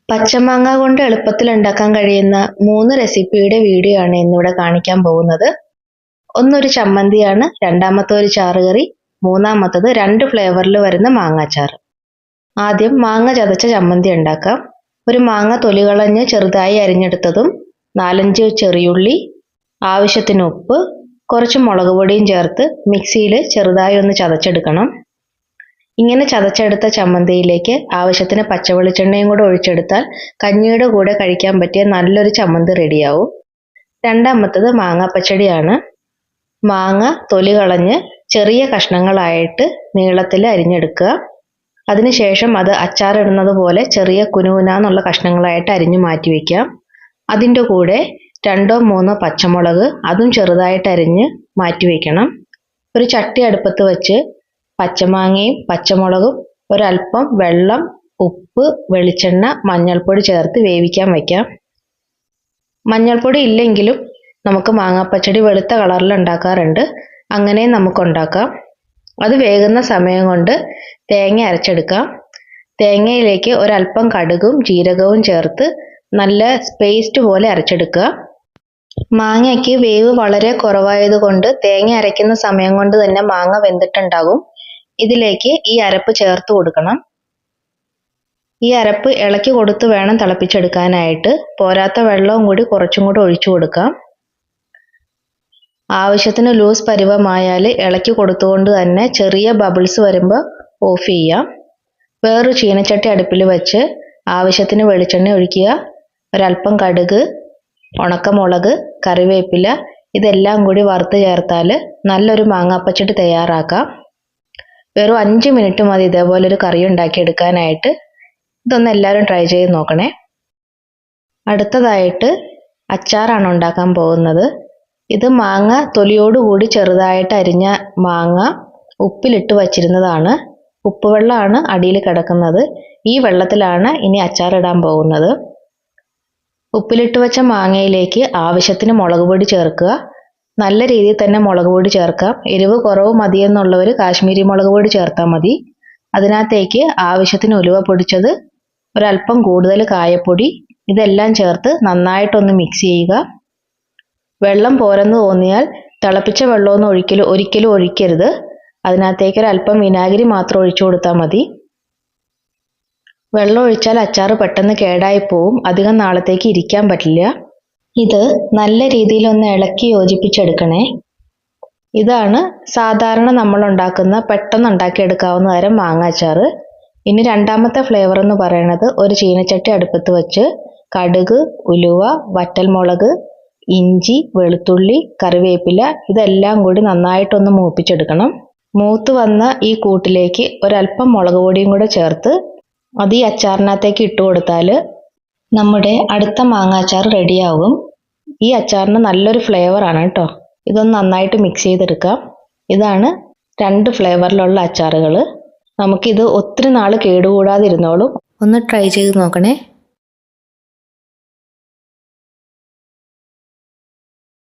പച്ചമാങ്ങ കൊണ്ട് എളുപ്പത്തിൽ ഉണ്ടാക്കാൻ കഴിയുന്ന 3 റെസിപ്പിയുടെ വീഡിയോ ആണ് ഇന്നിവിടെ കാണിക്കാൻ പോകുന്നത്. ഒന്നൊരു ചമ്മന്തിയാണ്, രണ്ടാമത്തെ ഒരു ചാറുകറി, മൂന്നാമത്തത് 2 ഫ്ലേവറിൽ വരുന്ന മാങ്ങാച്ചാറ്. ആദ്യം മാങ്ങ ചതച്ച ചമ്മന്തി ഉണ്ടാക്കാം. ഒരു മാങ്ങ തൊലി കളഞ്ഞ് ചെറുതായി അരിഞ്ഞെടുത്തതും 4-5 ചെറിയുള്ളി, ആവശ്യത്തിന് ഉപ്പ്, കുറച്ച് മുളക് പൊടിയും ചേർത്ത് മിക്സിയിൽ ചെറുതായി ഒന്ന് ചതച്ചെടുക്കണം. ഇങ്ങനെ ചതച്ചെടുത്ത ചമ്മന്തിയിലേക്ക് ആവശ്യത്തിന് പച്ചവെളിച്ചെണ്ണയും കൂടെ ഒഴിച്ചെടുത്താൽ കഞ്ഞിയുടെ കൂടെ കഴിക്കാൻ പറ്റിയ നല്ലൊരു ചമ്മന്തി റെഡിയാവും. രണ്ടാമത്തത് മാങ്ങാപ്പച്ചടിയാണ്. മാങ്ങ തൊലി കളഞ്ഞ് ചെറിയ കഷ്ണങ്ങളായിട്ട് നീളത്തിൽ അരിഞ്ഞെടുക്കുക. അതിനുശേഷം അത് അച്ചാറിടുന്നത് പോലെ ചെറിയ കുനുകുനാന്നുള്ള കഷ്ണങ്ങളായിട്ട് അരിഞ്ഞു മാറ്റി വയ്ക്കാം. അതിൻ്റെ കൂടെ 2-3 പച്ചമുളക് അതും ചെറുതായിട്ട് അരിഞ്ഞ് മാറ്റി വയ്ക്കണം. ഒരു ചട്ടി അടുപ്പത്ത് വെച്ച് പച്ചമാങ്ങയും പച്ചമുളകും ഒരല്പം വെള്ളം, ഉപ്പ്, വെളിച്ചെണ്ണ, മഞ്ഞൾപ്പൊടി ചേർത്ത് വേവിക്കാൻ വയ്ക്കാം. മഞ്ഞൾപ്പൊടി ഇല്ലെങ്കിലും നമുക്ക് മാങ്ങാപ്പച്ചടി വെളുത്ത കളറിൽ ഉണ്ടാക്കാറുണ്ട്, അങ്ങനെ നമുക്ക് ഉണ്ടാക്കാം. അത് വേകുന്ന സമയം കൊണ്ട് തേങ്ങ അരച്ചെടുക്കാം. തേങ്ങയിലേക്ക് ഒരല്പം കടുകും ജീരകവും ചേർത്ത് നല്ല പേസ്റ്റ് പോലെ അരച്ചെടുക്കുക. മാങ്ങയ്ക്ക് വേവ് വളരെ കുറവായതുകൊണ്ട് തേങ്ങ അരയ്ക്കുന്ന സമയം കൊണ്ട് തന്നെ മാങ്ങ വെന്തിട്ടുണ്ടാകും. ഇതിലേക്ക് ഈ അരപ്പ് ചേർത്ത് കൊടുക്കണം. ഈ അരപ്പ് ഇളക്കി കൊടുത്ത് വേണം തിളപ്പിച്ചെടുക്കാനായിട്ട്. പോരാത്ത വെള്ളവും കൂടി കുറച്ചും കൂടി ഒഴിച്ചു കൊടുക്കാം. ആവശ്യത്തിന് ലൂസ് പരുവമായാൽ ഇളക്കി കൊടുത്തുകൊണ്ട് തന്നെ ചെറിയ ബബിൾസ് വരുമ്പോൾ ഓഫ് ചെയ്യാം. വേറൊരു ചീനച്ചട്ടി അടുപ്പിൽ വെച്ച് ആവശ്യത്തിന് വെളിച്ചെണ്ണ ഒഴിക്കുക. ഒരല്പം കടുക്, ഉണക്കമുളക്, കറിവേപ്പില ഇതെല്ലാം കൂടി വറുത്ത് ചേർത്താൽ നല്ലൊരു മാങ്ങാപ്പച്ചടി തയ്യാറാക്കാം. വെറും 5 മിനിറ്റ് മതി ഇതേപോലൊരു കറി ഉണ്ടാക്കിയെടുക്കാനായിട്ട്. ഇതൊന്ന് എല്ലാവരും ട്രൈ ചെയ്ത് നോക്കണേ. അടുത്തതായിട്ട് അച്ചാറാണ് ഉണ്ടാക്കാൻ പോകുന്നത്. ഇത് മാങ്ങ തൊലിയോടുകൂടി ചെറുതായിട്ട് അരിഞ്ഞ മാങ്ങ ഉപ്പിലിട്ട് വച്ചിരുന്നതാണ്. ഉപ്പുവെള്ളമാണ് അടിയിൽ കിടക്കുന്നത്. ഈ വെള്ളത്തിലാണ് ഇനി അച്ചാറിടാൻ പോകുന്നത്. ഉപ്പിലിട്ട് വെച്ച മാങ്ങയിലേക്ക് ആവശ്യത്തിന് മുളക് പൊടി ചേർക്കുക. നല്ല രീതിയിൽ തന്നെ മുളക് പൊടി ചേർക്കാം. എരിവ് കുറവ് മതിയെന്നുള്ളവർ കാശ്മീരി മുളക് പൊടി ചേർത്താൽ മതി. അതിനകത്തേക്ക് ആവശ്യത്തിന് ഉലുവ പൊടിച്ചത്, ഒരല്പം കൂടുതൽ കായപ്പൊടി, ഇതെല്ലാം ചേർത്ത് നന്നായിട്ടൊന്ന് മിക്സ് ചെയ്യുക. വെള്ളം പോരെന്ന് തോന്നിയാൽ തിളപ്പിച്ച വെള്ളമൊന്നും ഒരിക്കലും ഒഴിക്കരുത്. അതിനകത്തേക്ക് ഒരല്പം വിനാഗിരി മാത്രം ഒഴിച്ചു കൊടുത്താൽ മതി. വെള്ളം ഒഴിച്ചാൽ അച്ചാർ പെട്ടെന്ന് കേടായി പോവും, അധികം നാളത്തേക്ക് ഇരിക്കാൻ പറ്റില്ല. ഇത് നല്ല രീതിയിൽ ഒന്ന് ഇളക്കി യോജിപ്പിച്ചെടുക്കണേ. ഇതാണ് സാധാരണ നമ്മൾ ഉണ്ടാക്കുന്ന പെട്ടെന്ന് ഉണ്ടാക്കിയെടുക്കാവുന്ന തരം മാങ്ങാച്ചാറ്. ഇനി രണ്ടാമത്തെ ഫ്ലേവർ എന്ന് പറയുന്നത് ഒരു ചീനച്ചട്ടി അടുപ്പത്ത് വെച്ച് കടുക്, ഉലുവ, വറ്റൽമുളക്, ഇഞ്ചി, വെളുത്തുള്ളി, കറിവേപ്പില ഇതെല്ലാം കൂടി നന്നായിട്ടൊന്ന് മൂപ്പിച്ചെടുക്കണം. മൂത്ത് വന്ന ഈ കൂട്ടിലേക്ക് ഒരല്പം മുളക് പൊടിയും കൂടെ ചേർത്ത് അത് ഈ അച്ചാറിനകത്തേക്ക് ഇട്ട് കൊടുത്താൽ നമ്മുടെ അടുത്ത മാങ്ങാച്ചാർ റെഡിയാകും. ഈ അച്ചാറിന് നല്ലൊരു ഫ്ലേവറാണ് കേട്ടോ. ഇതൊന്ന് നന്നായിട്ട് മിക്സ് ചെയ്തെടുക്കാം. ഇതാണ് 2 ഫ്ലേവറിലുള്ള അച്ചാറുകൾ. നമുക്കിത് ഒത്തിരി നാൾ കേടുകൂടാതിരുന്നോളും. ഒന്ന് ട്രൈ ചെയ്ത് നോക്കണേ.